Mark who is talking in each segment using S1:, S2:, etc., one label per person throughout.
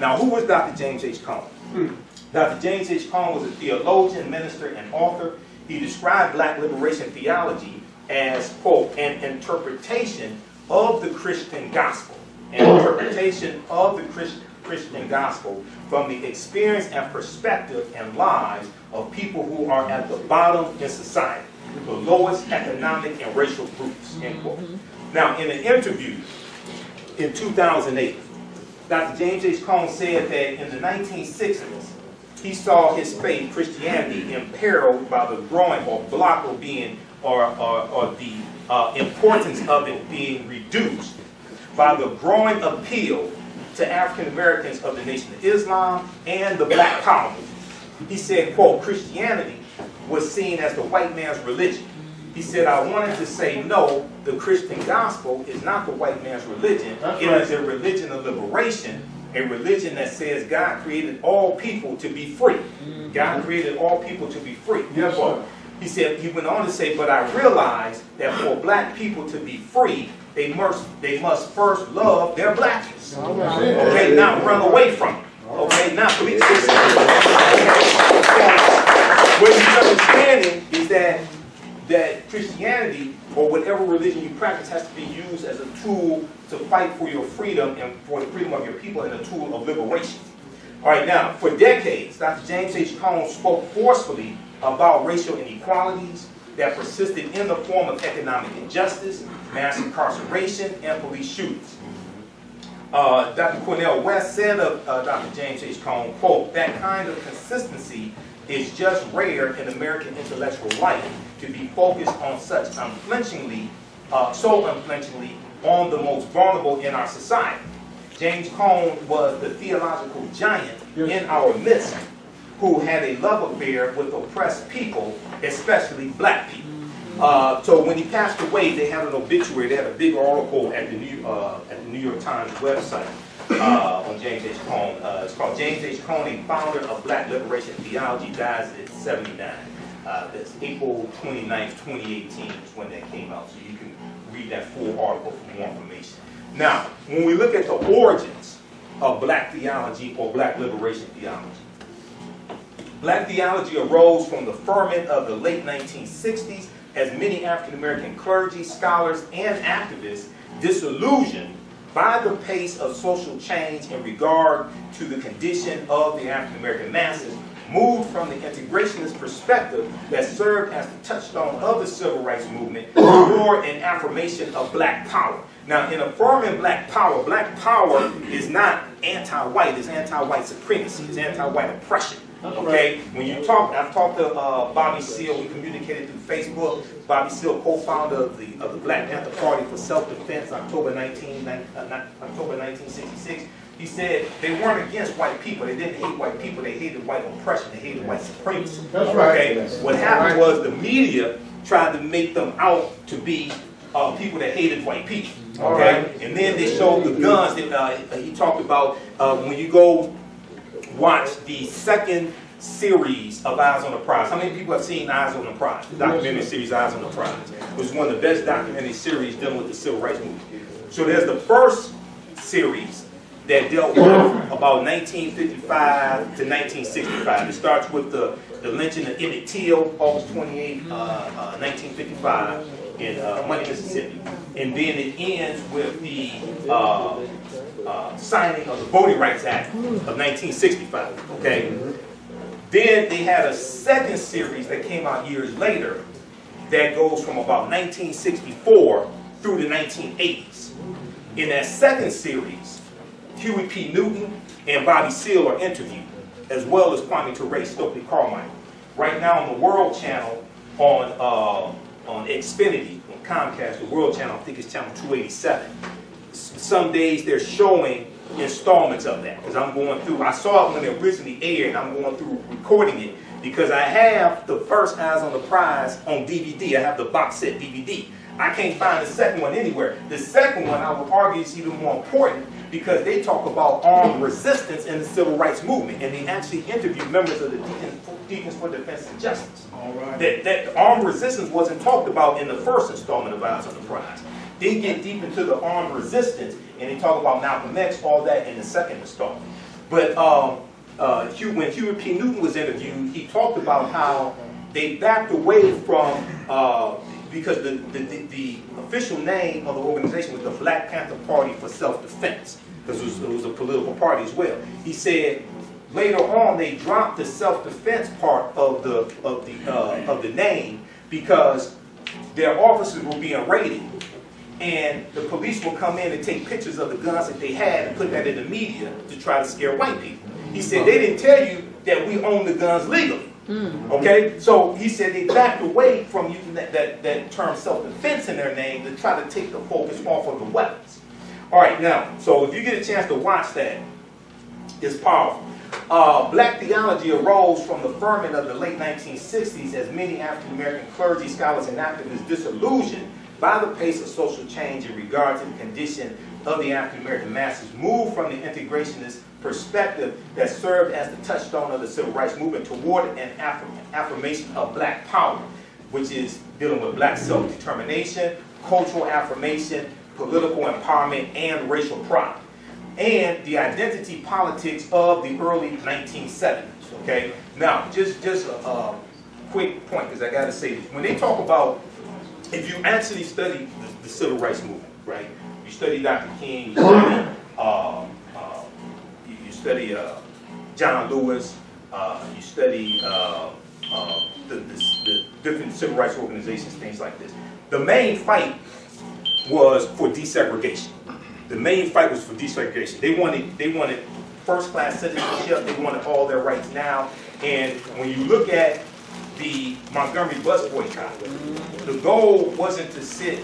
S1: Now, who was Dr. James H. Cone? Dr. James H. Cone was a theologian, minister, and author. He described black liberation theology as, quote, an interpretation of the Christian gospel. An interpretation of the Christian gospel from the experience and perspective and lives of people who are at the bottom in society, the lowest economic and racial groups, end quote. Now, in an interview in 2008, Dr. James H. Cone said that in the 1960s, he saw his faith, Christianity, imperiled by the growing or block of being, or the importance of it being reduced by the growing appeal to African Americans of the Nation of Islam and the Black Power movement. He said, quote, Christianity was seen as the white man's religion. He said, I wanted to say, no, the Christian gospel is not the white man's religion. It is a religion of liberation, a religion that says God created all people to be free. God created all people to be free.
S2: Yes, sir.
S1: He said, he went on to say, but I realized that for black people to be free, they must first love their blackness. Okay, not run away from it. Okay, not bleach this. What he's understanding is that Christianity, or whatever religion you practice, has to be used as a tool to fight for your freedom and for the freedom of your people, and a tool of liberation. All right, now, for decades, Dr. James H. Cone spoke forcefully about racial inequalities that persisted in the form of economic injustice, mass incarceration, and police shootings. Dr. Cornel West said of Dr. James H. Cone, quote, that kind of consistency is just rare in American intellectual life, to be focused on such unflinchingly, so unflinchingly on the most vulnerable in our society. James Cone was the theological giant in our midst who had a love affair with oppressed people, especially black people. So when he passed away, they had an obituary. They had a big article at the New York Times website on James H. Cone. It's called James H. Cone, a founder of Black Liberation Theology, dies at 79. That's April 29th, 2018 is when that came out. So you can read that full article for more information. Now, when we look at the origins of black theology or black liberation theology, black theology arose from the ferment of the late 1960s as many African American clergy, scholars, and activists, disillusioned by the pace of social change in regard to the condition of the African American masses, moved from the integrationist perspective that served as the touchstone of the civil rights movement toward an affirmation of black power. Now, in affirming black power is not anti-white, it's anti-white supremacy, it's anti-white oppression. Okay, when you talk, I've talked to Bobby Seale, we communicated through Facebook. Bobby Seale, co-founder of the Black Panther Party for Self-Defense, October 1966. He said they weren't against white people. They didn't hate white people. They hated white oppression. They hated white supremacy.
S2: That's right.
S1: Okay? What happened was the media tried to make them out to be people that hated white people. Okay, and then they showed the guns that he talked about when you go watch the second series of Eyes on the Prize. How many people have seen Eyes on the Prize? The documentary series Eyes on the Prize. It was one of the best documentary series dealing with the civil rights movement. So there's the first series that dealt with about 1955 to 1965. It starts with the lynching of Emmett Till, August 28, 1955 in Money, Mississippi. And then it ends with the signing of the Voting Rights Act of 1965, okay? Then they had a second series that came out years later that goes from about 1964 through the 1980s. In that second series, Huey P. Newton and Bobby Seale are interviewed, as well as Kwame Ture, Stokely Carmichael. Right now on the World Channel, on Xfinity, on Comcast, the World Channel, I think it's channel 287. Some days they're showing installments of that, because I'm going through, I saw it when it originally aired, and I'm going through recording it, because I have the first Eyes on the Prize on DVD. I have the box set DVD. I can't find the second one anywhere. The second one, I would argue, is even more important, because they talk about armed resistance in the civil rights movement, and they actually interview members of the Deacons for Defense and Justice.
S2: All right.
S1: That armed resistance wasn't talked about in the first installment of Eyes on the Prize. They get deep into the armed resistance, and they talk about Malcolm X, all that in the second installment. But when Huey P. Newton was interviewed, he talked about how they backed away from, because the official name of the organization was the Black Panther Party for Self-Defense, because it was a political party as well. He said later on they dropped the self-defense part of the name because their offices were being raided, and the police will come in and take pictures of the guns that they had and put that in the media to try to scare white people. He said they didn't tell you that we own the guns legally. Okay, so he said they backed away from using that term self-defense in their name to try to take the focus off of the weapons. All right, now, so if you get a chance to watch that, it's powerful. Black theology arose from the ferment of the late 1960s as many African-American clergy, scholars, and activists disillusioned by the pace of social change in regard to the condition of the African-American masses moved from the integrationist perspective that served as the touchstone of the civil rights movement toward an affirmation of black power, which is dealing with black self-determination, cultural affirmation, political empowerment, and racial pride, and the identity politics of the early 1970s. Okay, now just a quick point, because I got to say this. When they talk about, if you actually study the civil rights movement, right? You study Dr. King, you study John Lewis, you study the different civil rights organizations, things like this. The main fight was for desegregation. The main fight was for desegregation. They wanted first-class citizenship. They wanted all their rights now. And when you look at the Montgomery bus boycott, the goal wasn't to sit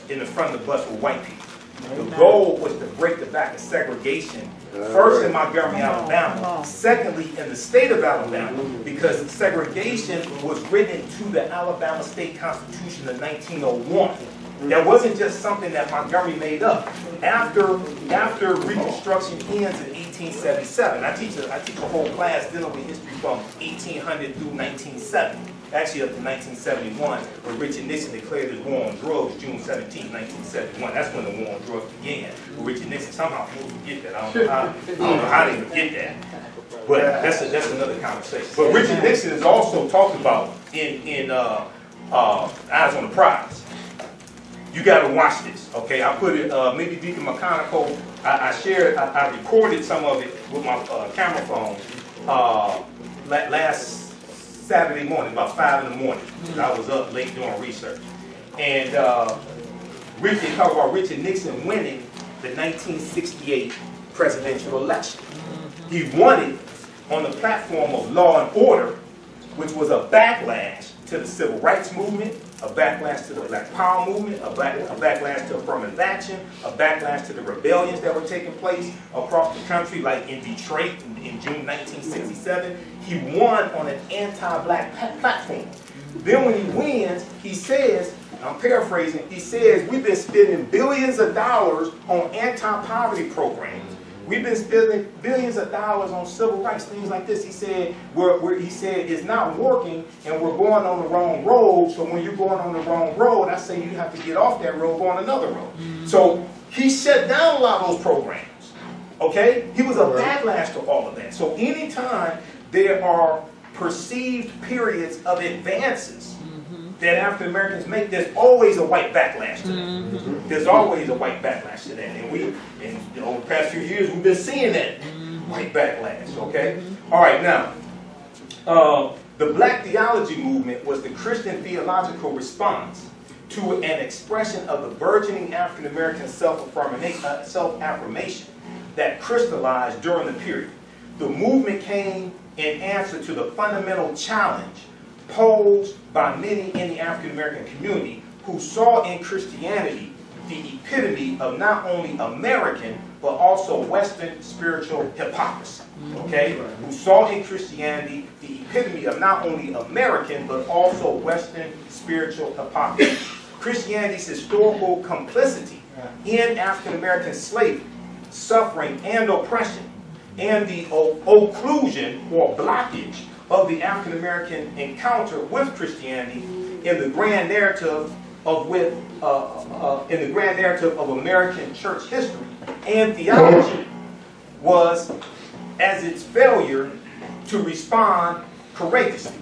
S1: in the front of the bus with white people. The goal was to break the back of segregation, first in Montgomery, Alabama, secondly in the state of Alabama, because segregation was written into the Alabama State Constitution in 1901. That wasn't just something that Montgomery made up. After Reconstruction ends in 1877, I teach a whole class dealing with history from 1800 through 1970. Actually up to 1971, when Richard Nixon declared his war on drugs, June 17, 1971. That's when the war on drugs began. With Richard Nixon, somehow people forget that. I don't know how they forget that. But that's another conversation. But Richard Nixon is also talked about in Eyes on the Prize. You got to watch this, okay? I put it, maybe Deacon McConaughey, I recorded some of it with my camera phone last Saturday morning, about 5 in the morning. I was up late doing research. And they talk about Richard Nixon winning the 1968 presidential election. He won it on the platform of law and order, which was a backlash to the civil rights movement, a backlash to the Black Power movement, a backlash to affirmative action, a backlash to the rebellions that were taking place across the country, like in Detroit in June 1967. He won on an anti-black platform. Then when he wins, he says, I'm paraphrasing, he says, we've been spending billions of dollars on anti-poverty programs. We've been spending billions of dollars on civil rights, things like this. He said, he said it's not working and we're going on the wrong road. So when you're going on the wrong road, I say you have to get off that road, go on another road. So he shut down a lot of those programs. Okay? He was a backlash to all of that. So anytime there are perceived periods of advances that African Americans make, there's always a white backlash to that. There's always a white backlash to that. And over the past few years, we've been seeing that white backlash, okay? All right, now, the Black Theology movement was the Christian theological response to an expression of the burgeoning African American self-affirmation that crystallized during the period. The movement came in answer to the fundamental challenge posed by many in the African American community who saw in Christianity the epitome of not only American but also Western spiritual hypocrisy. Okay? Who saw in Christianity the epitome of not only American but also Western spiritual hypocrisy. Christianity's historical complicity in African American slavery, suffering, and oppression, and the occlusion or blockage of the African American encounter with Christianity in the grand narrative of American church history and theology was as its failure to respond courageously,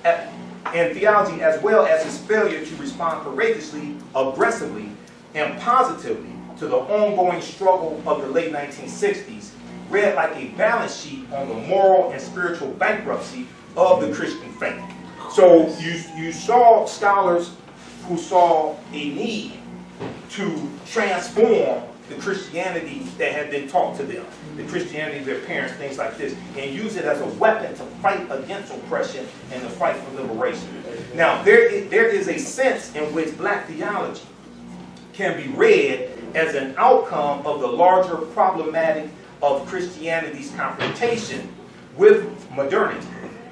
S1: and theology as well as its failure to respond courageously, aggressively, and positively to the ongoing struggle of the late 1960s, read like a balance sheet on the moral and spiritual bankruptcy of the Christian faith. So you saw scholars who saw a need to transform the Christianity that had been taught to them, the Christianity of their parents, things like this, and use it as a weapon to fight against oppression and to fight for liberation. Now, there is a sense in which black theology can be read as an outcome of the larger problematic of Christianity's confrontation with modernity,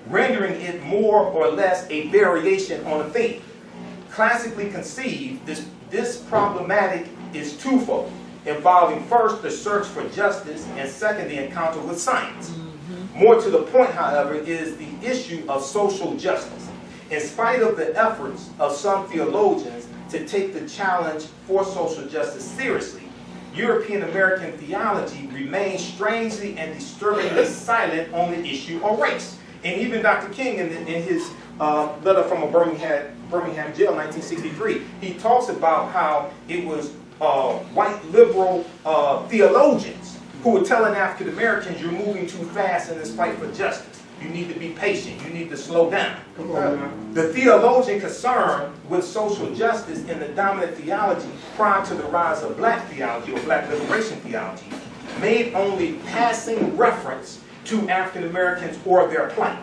S1: rendering it more or less a variation on a theme. Classically conceived, this problematic is twofold, involving first the search for justice and second the encounter with science. More to the point, however, is the issue of social justice. In spite of the efforts of some theologians to take the challenge for social justice seriously, European American theology remains strangely and disturbingly silent on the issue of race. And even Dr. King, in his letter from a Birmingham jail, 1963, he talks about how it was white liberal theologians who were telling African Americans, you're moving too fast in this fight for justice. You need to be patient. You need to slow down. The theologian concerned with social justice in the dominant theology prior to the rise of black theology or black liberation theology made only passing reference to African Americans or their plight.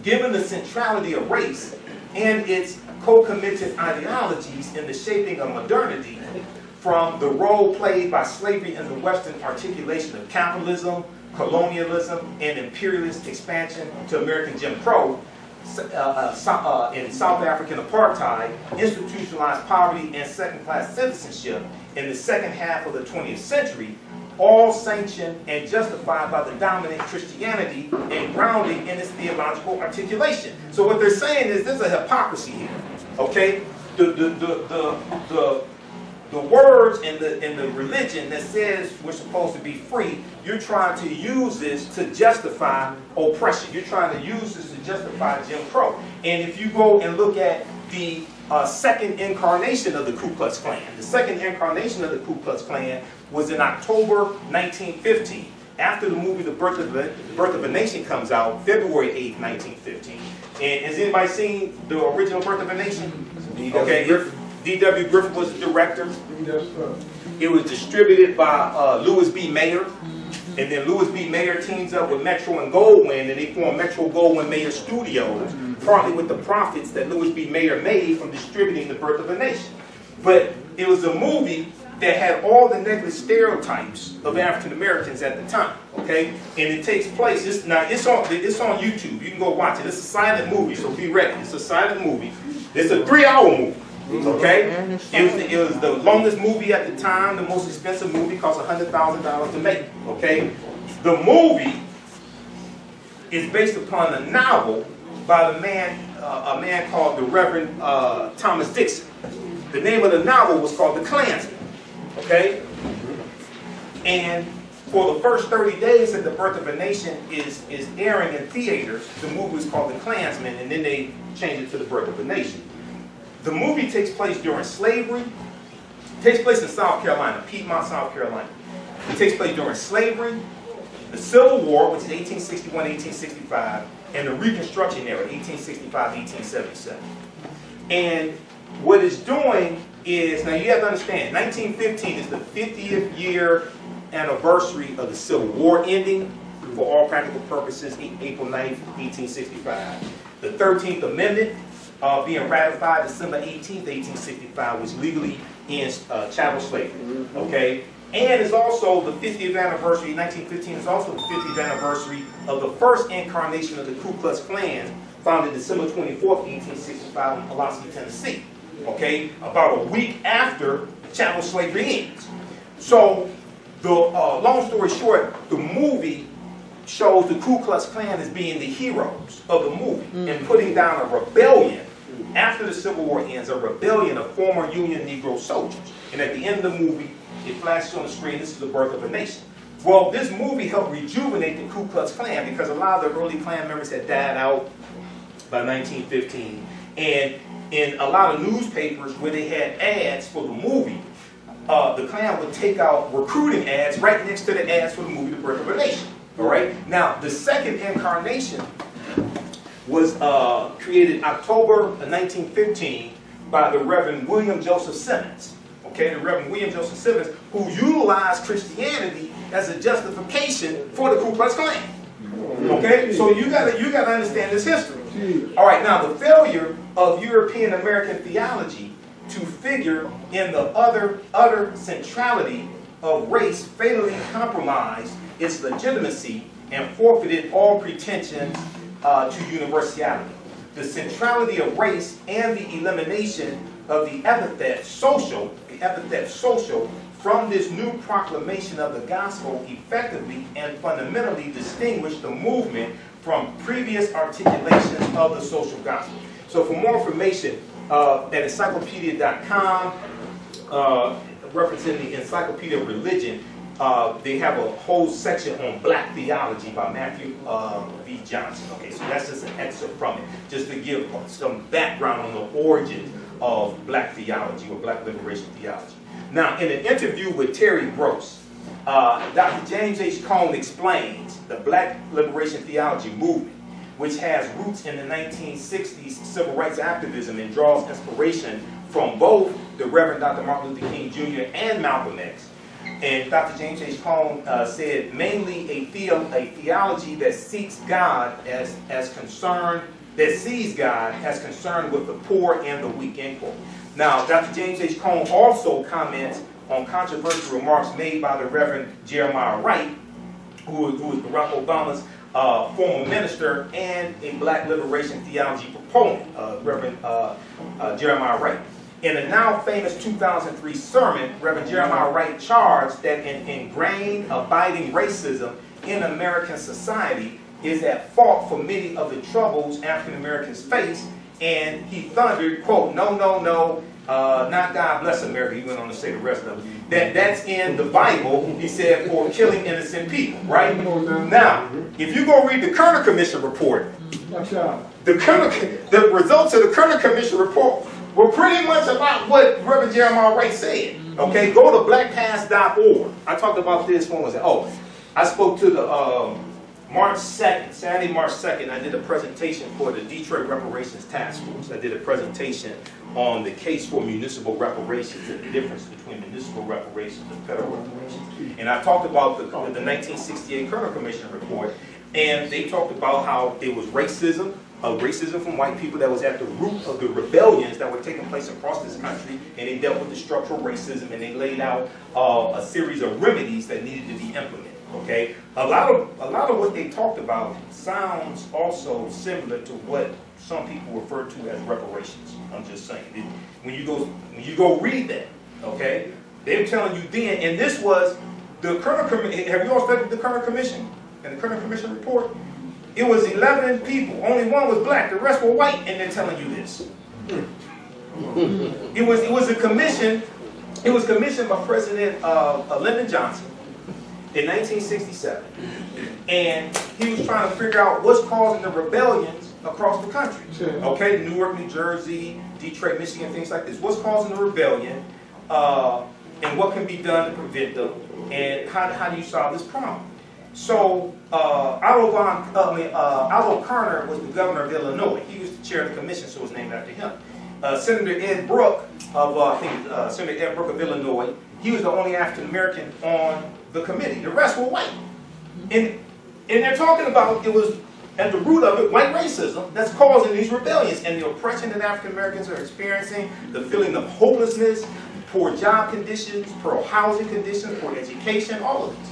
S1: Given the centrality of race and its co-committed ideologies in the shaping of modernity, from the role played by slavery in the Western articulation of capitalism, colonialism, and imperialist expansion to American Jim Crow, in South African apartheid, institutionalized poverty, and second-class citizenship in the second half of the 20th century, all sanctioned and justified by the dominant Christianity and grounding in its theological articulation. So what they're saying is there's a hypocrisy here. Okay, the words in the religion that says we're supposed to be free, you're trying to use this to justify oppression. You're trying to use this to justify Jim Crow. And if you go and look at the second incarnation of the Ku Klux Klan, the second incarnation of the Ku Klux Klan was in October 1915. After the movie The Birth of a Nation comes out, February 8, 1915. And has anybody seen the original Birth of a Nation? Okay. D.W. Griffith was the director. It was distributed by Louis B. Mayer. And then Louis B. Mayer teams up with Metro and Goldwyn, and they form Metro Goldwyn Mayer Studios, partly with the profits that Louis B. Mayer made from distributing The Birth of a Nation. But it was a movie that had all the negative stereotypes of African Americans at the time. Okay, and it takes place. It's on YouTube. You can go watch it. It's a silent movie, so be ready. It's a silent movie. It's a 3-hour movie. Okay, it was the longest movie at the time, the most expensive movie, cost $100,000 to make. Okay, the movie is based upon a novel by a man called the Reverend Thomas Dixon. The name of the novel was called The Klansman. Okay, and for the first 30 days that The Birth of a Nation is airing in theaters, the movie was called The Klansman, and then they changed it to The Birth of a Nation. The movie takes place during slavery. It takes place in South Carolina, Piedmont, South Carolina. It takes place during slavery, the Civil War, which is 1861-1865, and the Reconstruction era, 1865-1877. And what it's doing is, now you have to understand, 1915 is the 50th year anniversary of the Civil War ending, for all practical purposes, April 9th, 1865. The 13th Amendment being ratified December 18th, 1865, which legally ends chattel slavery. Okay? And it's also the 50th anniversary, 1915 is also the 50th anniversary of the first incarnation of the Ku Klux Klan, founded December 24th, 1865 in Pulaski, Tennessee. Okay? About a week after chattel slavery ends. So, the long story short, the movie shows the Ku Klux Klan as being the heroes of the movie and putting down a rebellion after the Civil War ends, a rebellion of former Union Negro soldiers. And at the end of the movie, it flashes on the screen, this is The Birth of a Nation. Well, this movie helped rejuvenate the Ku Klux Klan because a lot of the early Klan members had died out by 1915. And in a lot of newspapers where they had ads for the movie, the Klan would take out recruiting ads right next to the ads for the movie The Birth of a Nation. All right? Now, the second incarnation was created October of 1915 by the Reverend William Joseph Simmons. Okay, the Reverend William Joseph Simmons, who utilized Christianity as a justification for the Ku Klux Klan. Okay, so you gotta understand this history. All right, now the failure of European American theology to figure in the utter centrality of race fatally compromised its legitimacy and forfeited all pretension to universality. The centrality of race and the elimination of the epithet social from this new proclamation of the gospel effectively and fundamentally distinguished the movement from previous articulations of the social gospel. So for more information, at encyclopedia.com, referencing the Encyclopedia of Religion, they have a whole section on black theology by Matthew V. Johnson. Okay, so that's just an excerpt from it, just to give some background on the origins of black theology or black liberation theology. Now, in an interview with Terry Gross, Dr. James H. Cone explains the black liberation theology movement, which has roots in the 1960s civil rights activism and draws inspiration from both the Reverend Dr. Martin Luther King Jr. and Malcolm X. And Dr. James H. Cone said, mainly a theology that seeks God as concerned, that sees God as concerned with the poor and the weak, end quote. Now, Dr. James H. Cone also comments on controversial remarks made by the Reverend Jeremiah Wright, who is Barack Obama's former minister and a black liberation theology proponent, Reverend Jeremiah Wright. In a now famous 2003 sermon, Reverend Jeremiah Wright charged that an ingrained, abiding racism in American society is at fault for many of the troubles African Americans face, and he thundered, quote, no, no, no, not God bless America. He went on to say the rest of it. That's in the Bible, he said, for killing innocent people, right? Now, if you go read the Kerner Commission report, the results of the Kerner Commission report were pretty much about what Reverend Jeremiah Wright said. Okay, go to blackpast.org. I talked about this, when was it? Oh, I spoke to the March 2nd, Saturday, March 2nd, I did a presentation for the Detroit Reparations Task Force. I did a presentation on the case for municipal reparations and the difference between municipal reparations and federal reparations. And I talked about the 1968 Kerner Commission report, and they talked about how it was racism from white people that was at the root of the rebellions that were taking place across this country, and they dealt with the structural racism, and they laid out a series of remedies that needed to be implemented. Okay, a lot of what they talked about sounds also similar to what some people refer to as reparations. I'm just saying, when you go read that, okay, they're telling you then, and this was the Kerner Commission. Have you all studied the Kerner Commission and the Kerner Commission report? It was 11 people. Only one was black. The rest were white, and they're telling you this. It was a commission. It was commissioned by President Lyndon Johnson in 1967, and he was trying to figure out what's causing the rebellions across the country. Okay, Newark, New Jersey, Detroit, Michigan, things like this. What's causing the rebellion, and what can be done to prevent them, and how do you solve this problem? So Otto Kerner was the governor of Illinois. He was the chair of the commission, so it was named after him. Senator Ed Brooke of Senator Ed Brooke of Illinois. He was the only African American on the committee. The rest were white. And they're talking about it was at the root of it white racism that's causing these rebellions and the oppression that African Americans are experiencing, the feeling of hopelessness, poor job conditions, poor housing conditions, poor education, all of this.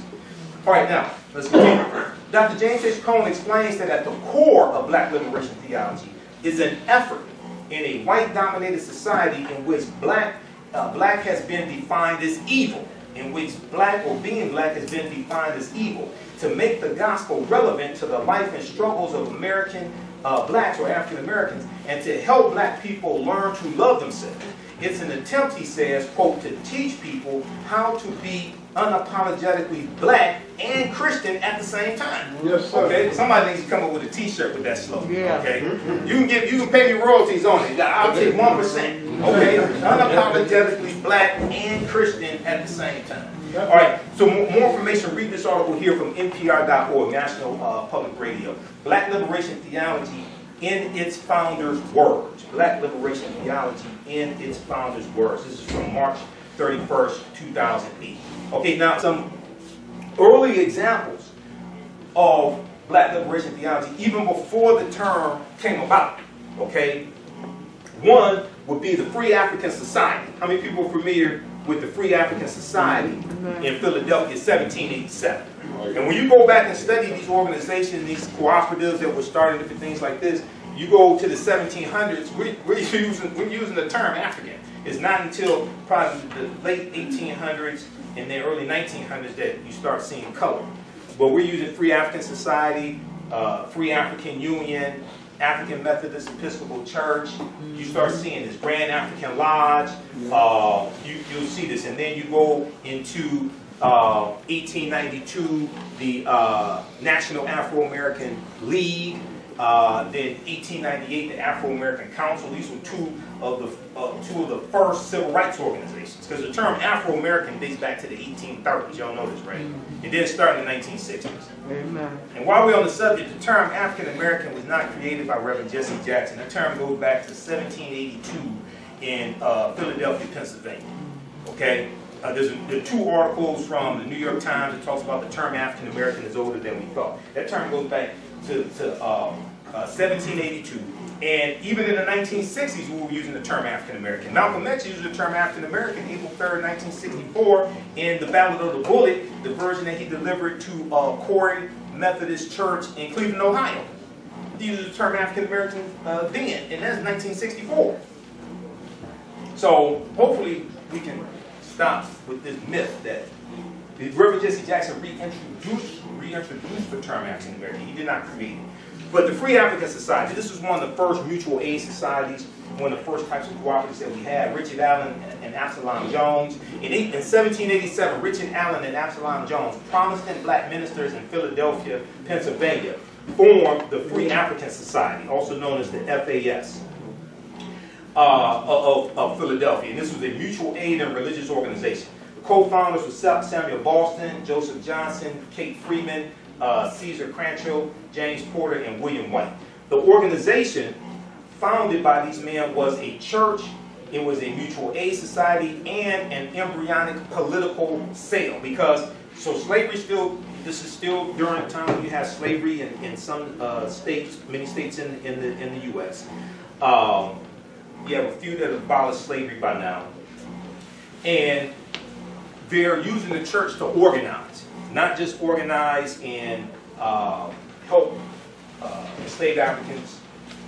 S1: All right, now, let's continue. Dr. James H. Cone explains that at the core of black liberation theology is an effort in a white-dominated society in which black has been defined as evil, in which black or being black has been defined as evil, to make the gospel relevant to the life and struggles of American blacks or African Americans, and to help black people learn to love themselves It's an attempt, he says, quote, to teach people how to be unapologetically black and Christian at the same time.
S2: Yes, sir.
S1: Okay, somebody needs to come up with a T-shirt with that slogan.
S3: Yeah.
S1: Okay, you can pay me royalties on it. I'll take 1%. Okay, unapologetically black and Christian at the same time. All right. So more information. Read this article here from NPR.org, National Public Radio. Black Liberation Theology in its founders' words. Black Liberation Theology in its founders' words. This is from March 31st, 2008. Okay, now some early examples of Black Liberation Theology, even before the term came about. Okay, one would be the Free African Society. How many people are familiar with the Free African Society in Philadelphia, 1787? And when you go back and study these organizations, these cooperatives that were started, different things like this, you go to the 1700s, we're using the term African. It's not until probably the late 1800s and the early 1900s that you start seeing color. But we're using Free African Society, Free African Union, African Methodist Episcopal Church. You start seeing this Grand African Lodge. You'll see this, and then you go into 1892, the National Afro-American League. Then 1898, the Afro-American Council. These were two of the first civil rights organizations, because the term Afro-American dates back to the 1830s. Y'all know this, right? It didn't start in the 1960s.
S3: Amen.
S1: And while we're on the subject, the term African-American was not created by Reverend Jesse Jackson. The term goes back to 1782 in Philadelphia, Pennsylvania. Okay? There are two articles from the New York Times that talks about the term African-American is older than we thought. That term goes back to 1782. And even in the 1960s, we were using the term African-American. Malcolm X used the term African-American April 3rd, 1964, in the Ballad of the Bullet, the version that he delivered to Corey Methodist Church in Cleveland, Ohio. He used the term African-American then, and that's 1964. So hopefully we can stop with this myth that Reverend Jesse Jackson reintroduced the term African-American. He did not create it. But the Free African Society, this was one of the first mutual aid societies, one of the first types of cooperatives that we had. Richard Allen and Absalom Jones. In 1787, Richard Allen and Absalom Jones, Protestant black ministers in Philadelphia, Pennsylvania, formed the Free African Society, also known as the FAS, of Philadelphia. And this was a mutual aid and religious organization. The co-founders were Samuel Boston, Joseph Johnson, Kate Freeman, Caesar Crancho, James Porter, and William White. The organization founded by these men was a church, it was a mutual aid society, and an embryonic political cell. Because, so slavery still, this is still during the time when you have slavery in some states, many states in the U.S. You have a few that have abolished slavery by now. And they're using the church to organize. Not just organize and help enslaved Africans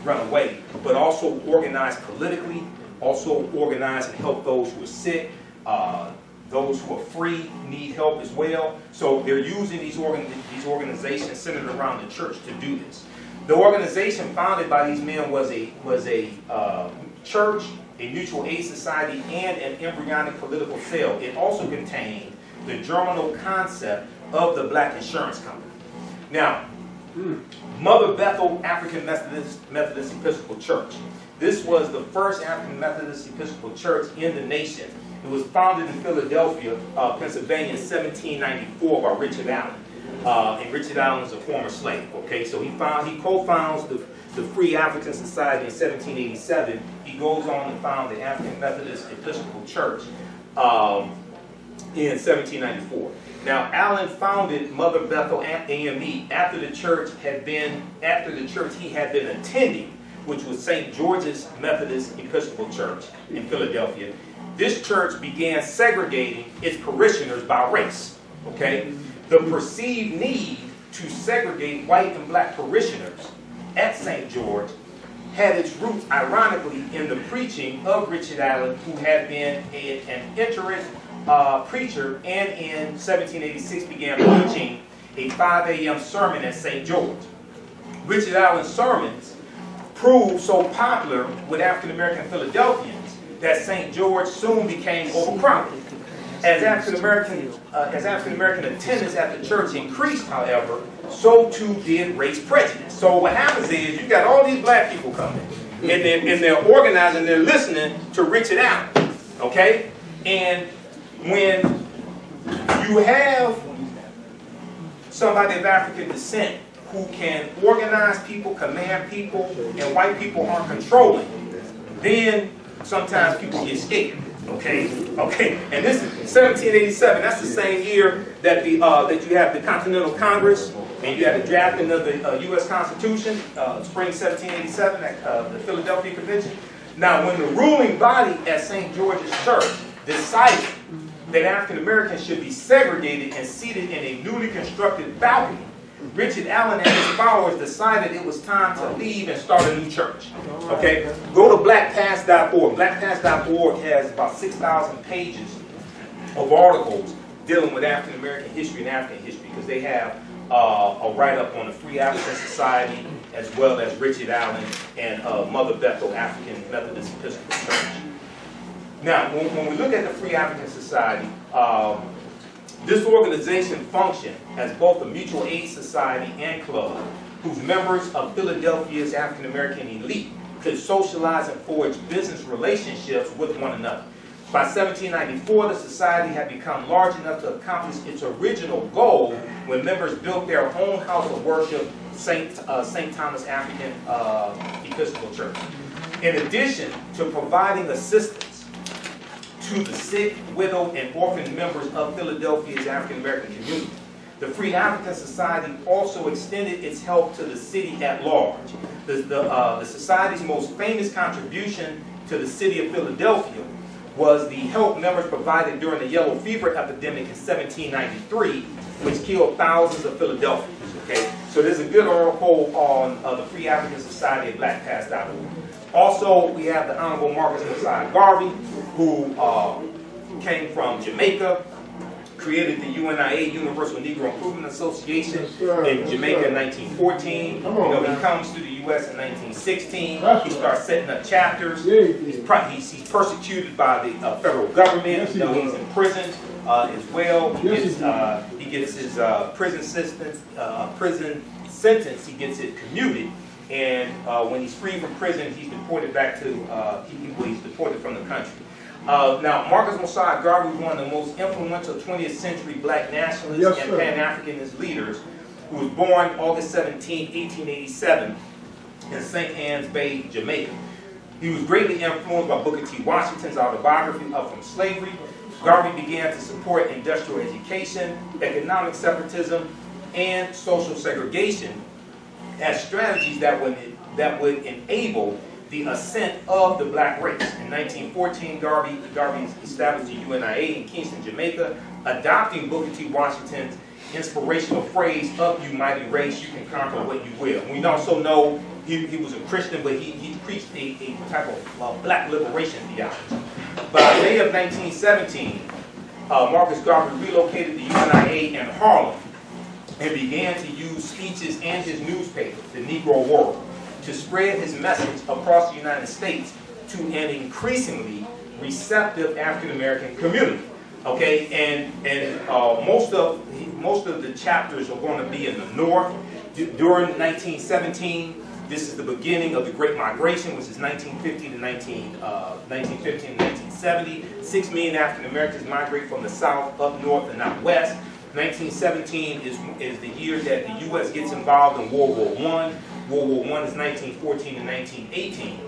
S1: run away, but also organize politically, also organize and help those who are sick, those who are free need help as well. So they're using these organizations centered around the church to do this. The organization founded by these men was a church, a mutual aid society, and an embryonic political cell. It also contained the germinal concept of the Black Insurance Company. Now, Mother Bethel African Methodist Episcopal Church. This was the first African Methodist Episcopal Church in the nation. It was founded in Philadelphia, Pennsylvania in 1794 by Richard Allen. And Richard Allen is a former slave. Okay, so he co-founds the Free African Society in 1787. He goes on to found the African Methodist Episcopal Church in 1794. Now, Allen founded Mother Bethel AME after the church he had been attending, which was St. George's Methodist Episcopal Church in Philadelphia. This church began segregating its parishioners by race. Okay, the perceived need to segregate white and black parishioners at St. George had its roots, ironically, in the preaching of Richard Allen, who had been an itinerant preacher, and in 1786 began preaching a 5 a.m. sermon at St. George. Richard Allen's sermons proved so popular with African American Philadelphians that St. George soon became overcrowded. As African American attendance at the church increased, however, so too did race prejudice. So what happens is you got all these black people coming, and they're organizing, they're listening to Richard Allen, okay? And when you have somebody of African descent who can organize people, command people, and white people aren't controlling, then sometimes people get scared. Okay, and this is 1787. That's the same year that that you have the Continental Congress and you have the drafting of the U.S. Constitution, spring 1787, the Philadelphia Convention. Now, when the ruling body at St. George's Church decided that African Americans should be segregated and seated in a newly constructed balcony, Richard Allen and his followers decided it was time to leave and start a new church. Okay? Go to blackpast.org. Blackpast.org has about 6,000 pages of articles dealing with African American history and African history, because they have a write-up on the Free African Society as well as Richard Allen and Mother Bethel African Methodist Episcopal Church. Now, when we look at the Free African Society, this organization functioned as both a mutual aid society and club, whose members of Philadelphia's African American elite could socialize and forge business relationships with one another. By 1794, the society had become large enough to accomplish its original goal when members built their own house of worship, St. Thomas African Episcopal Church. In addition to providing assistance to the sick, widowed, and orphaned members of Philadelphia's African American community, the Free African Society also extended its help to the city at large. The society's most famous contribution to the city of Philadelphia was the help members provided during the yellow fever epidemic in 1793, which killed thousands of Philadelphians. Okay, so there's a good article on the Free African Society at blackpast.org. Also, we have the Honorable Marcus Mosiah Garvey, who came from Jamaica, created the UNIA, Universal Negro Improvement Association, in Jamaica in 1914. You know, he comes to the U.S. in 1916. He starts setting up chapters. He's persecuted by the federal government. You know, he's in prison as well. He gets his prison sentence. He gets it commuted. And when he's free from prison, he's deported back to, he's deported from the country. Now, Marcus Mosiah Garvey was one of the most influential 20th century black nationalists and Pan-Africanist leaders, who was born August 17, 1887 in St. Ann's Bay, Jamaica. He was greatly influenced by Booker T. Washington's autobiography, Up From Slavery. Garvey began to support industrial education, economic separatism, and social segregation as strategies that would enable the ascent of the black race. In 1914, Garvey established the UNIA in Kingston, Jamaica, adopting Booker T. Washington's inspirational phrase, "Up, you mighty race, you can conquer what you will." We also know he was a Christian, but he preached a type of black liberation theology. By May of 1917, Marcus Garvey relocated the UNIA in Harlem and began to use speeches and his newspaper, The Negro World, to spread his message across the United States to an increasingly receptive African American community. Okay, and most of the chapters are going to be in the North. During 1917, this is the beginning of the Great Migration, which is 1915 to 1970. 6 million African Americans migrate from the South up north and out west. 1917 is the year that the U.S. gets involved in World War I. World War I is 1914 to 1918.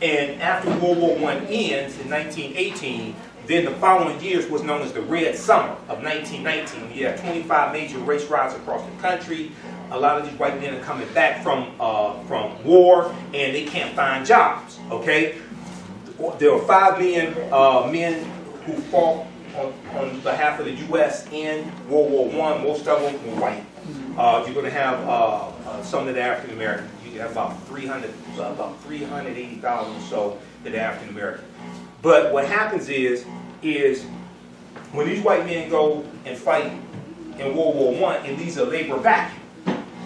S1: And after World War I ends in 1918, then the following years was known as the Red Summer of 1919. You have 25 major race riots across the country. A lot of these white men are coming back from war, and they can't find jobs. Okay, there are 5 million men who fought on behalf of the U.S. in World War I. Most of them were white. You're going to have some that are African American. You have about 380,000 or so that are African American. But what happens is when these white men go and fight in World War I, it leaves a labor vacuum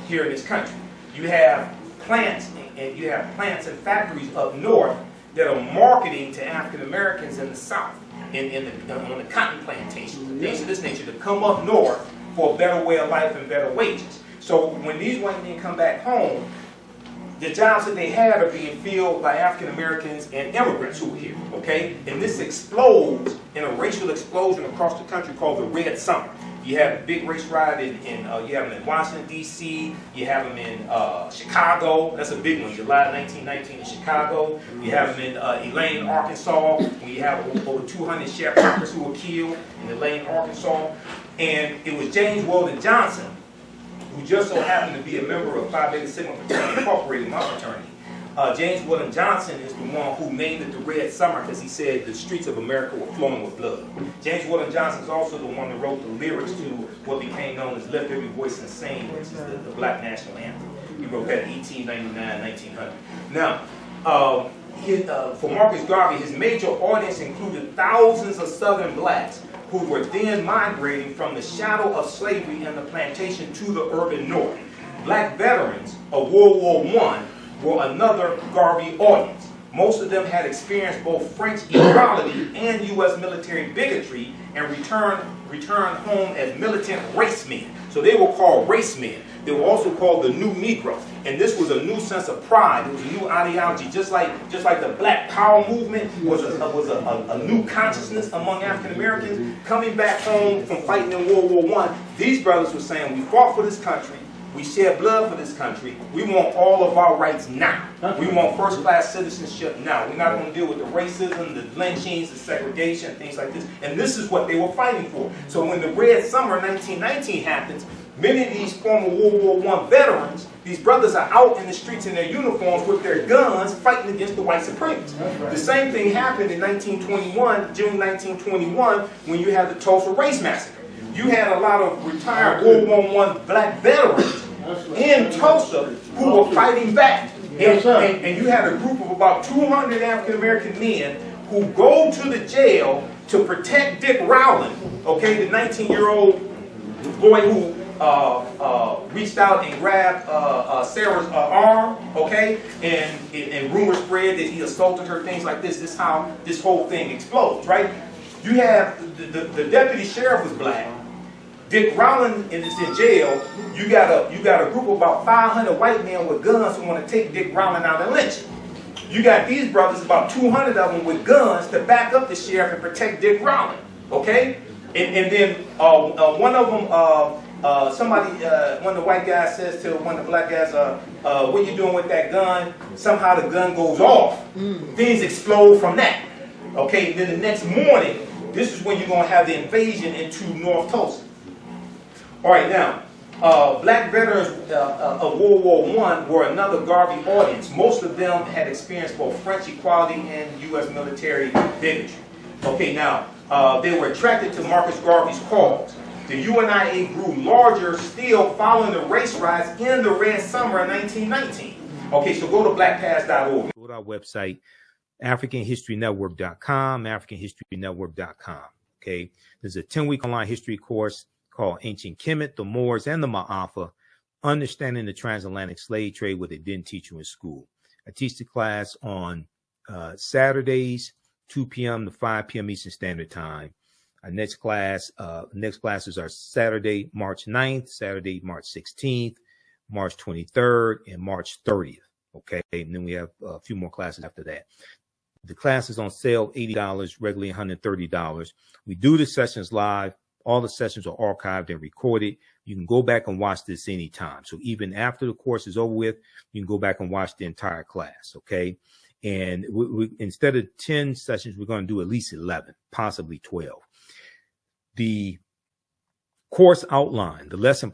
S1: here in this country. You have plants and factories up north that are marketing to African Americans in the South, on the cotton plantations, things of this nature, to come up north for a better way of life and better wages. So when these white men come back home, the jobs that they have are being filled by African Americans and immigrants who are here, okay? And this explodes in a racial explosion across the country called the Red Summer. You have a big race riot you have them in Washington, D.C., you have them in Chicago, that's a big one, July 1919 in Chicago. You have them in Elaine, Arkansas, where you have over 200 sharecroppers who were killed in Elaine, Arkansas. And it was James Weldon Johnson, who just so happened to be a member of Phi Beta Sigma Fraternity Incorporated, my fraternity. James Weldon Johnson is the one who named it the Red Summer because he said the streets of America were flowing with blood. James Weldon Johnson is also the one that wrote the lyrics to what became known as Lift Every Voice and Sing, which is the Black National Anthem. He wrote that in 1899, 1900. Now, for Marcus Garvey, his major audience included thousands of Southern blacks who were then migrating from the shadow of slavery and the plantation to the urban north. Black veterans of World War I were another Garvey audience. Most of them had experienced both French equality and U.S. military bigotry and returned home as militant race men. So they were called race men. They were also called the New Negro. And this was a new sense of pride. It was a new ideology, just like the Black Power movement was a new consciousness among African Americans. Coming back home from fighting in World War I, these brothers were saying, we fought for this country, we shed blood for this country, we want all of our rights now. We want first-class citizenship now. We're not going to deal with the racism, the lynchings, the segregation, things like this. And this is what they were fighting for. So when the Red Summer 1919 happens, many of these former World War I veterans, these brothers are out in the streets in their uniforms with their guns fighting against the white supremacists. Right. The same thing happened in 1921, June 1921, when you had the Tulsa Race Massacre. You had a lot of retired World War I black veterans in Tulsa who were fighting back. And you had a group of about 200 African American men who go to the jail to protect Dick Rowland, okay, the 19-year-old boy who reached out and grabbed Sarah's arm, okay, and rumors spread that he assaulted her, things like this. This is how this whole thing explodes, right? You have the deputy sheriff was black. Dick Rowland is in jail. You got a group of about 500 white men with guns who want to take Dick Rowland out and lynch him. You got these brothers, about 200 of them with guns to back up the sheriff and protect Dick Rowland, okay? And then one of them, one of the white guys says to one of the black guys, what you doing with that gun? Somehow the gun goes off. Things explode from that. Okay, then the next morning, this is when you're going to have the invasion into North Tulsa. All right, now, black veterans of World War I were another Garvey audience. Most of them had experienced both French equality and U.S. military bigotry. Okay, now, they were attracted to Marcus Garvey's cause. The UNIA grew larger still following the race riots in the Red Summer of 1919. Okay, so go to blackpast.org. Go to our website, AfricanHistoryNetwork.com, AfricanHistoryNetwork.com. Okay, there's a 10-week online history course called Ancient Kemet, the Moors, and the Ma'afa, Understanding the Transatlantic Slave Trade, what they didn't teach you in school. I teach the class on Saturdays, 2 p.m. to 5 p.m. Eastern Standard Time. Our next classes are Saturday, March 9th, Saturday, March 16th, March 23rd, and March 30th. Okay, and then we have a few more classes after that. The class is on sale, $80, regularly $130. We do the sessions live. All the sessions are archived and recorded. You can go back and watch this anytime. So even after the course is over with, you can go back and watch the entire class, okay? And instead of 10 sessions, we're going to do at least 11, possibly 12. The course outline, the lesson